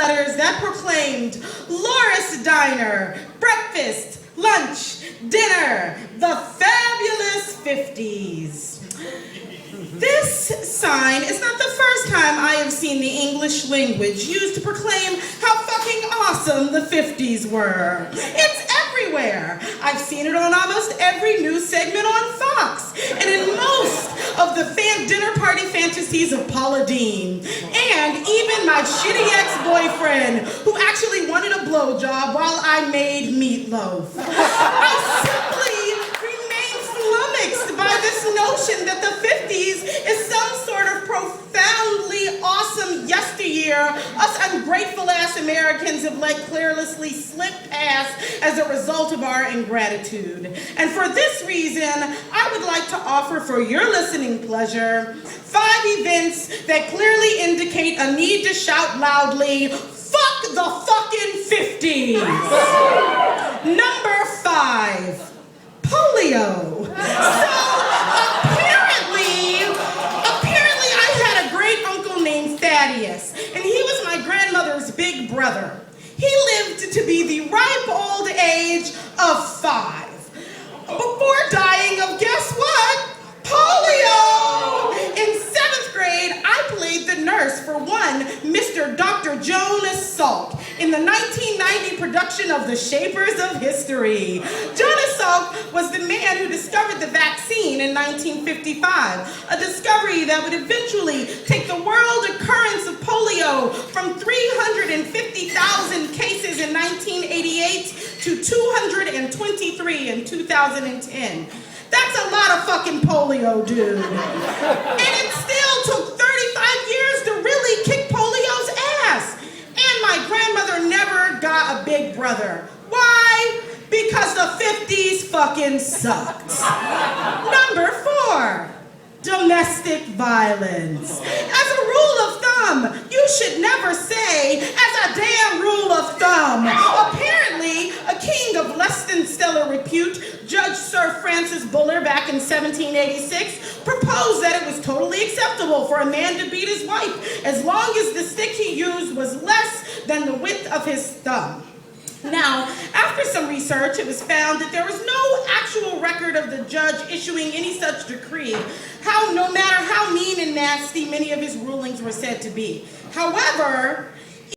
letters that proclaimed Loris Diner, breakfast, lunch, dinner, the fabulous 50s. This sign is not the first time I have seen the English language used to proclaim how fucking awesome the 50s were. It's everywhere. I've seen it on almost every news segment on Fox, and in most of the dinner party fantasies of Paula Deen, and even my shitty ex-boyfriend who actually wanted a blowjob while I made meatloaf. I simply remain flummoxed by this notion that the 50s is some sort of profoundly awesome yesteryear us ungrateful ass Americans have let carelessly slip past as a result of our ingratitude. And for this reason, I would like to offer for your listening pleasure 5 events that clearly indicate a need to shout loudly, fuck the fucking 50s. Number 5, polio. Apparently I had a great uncle named Thaddeus, and he was my grandmother's big brother. He lived to be the ripe old age of 5, before dying of, guess what? Polio! In 7th grade, I played the nurse for one Mr. Dr. Jonas Salk in the 1990 production of The Shapers of History. Jonas Salk was the man who discovered the vaccine in 1955, a discovery that would eventually take the world occurrence of polio from 350,000 cases in 1988 to 223 in 2010. That's a lot of fucking polio, dude. And it still took 35 years to really kick polio's ass. And my grandmother never got a big brother. Why? Because the 50s fucking sucked. Number 4, domestic violence. As a rule of thumb, you should never say, as a damn rule of thumb. Apparently, a king of less than stellar repute, Judge Sir Francis Buller, back in 1786, proposed that it was totally acceptable for a man to beat his wife as long as the stick he used was less than the width of his thumb. Now, after some research, it was found that there was no actual record of the judge issuing any such decree, no matter how mean and nasty many of his rulings were said to be. However,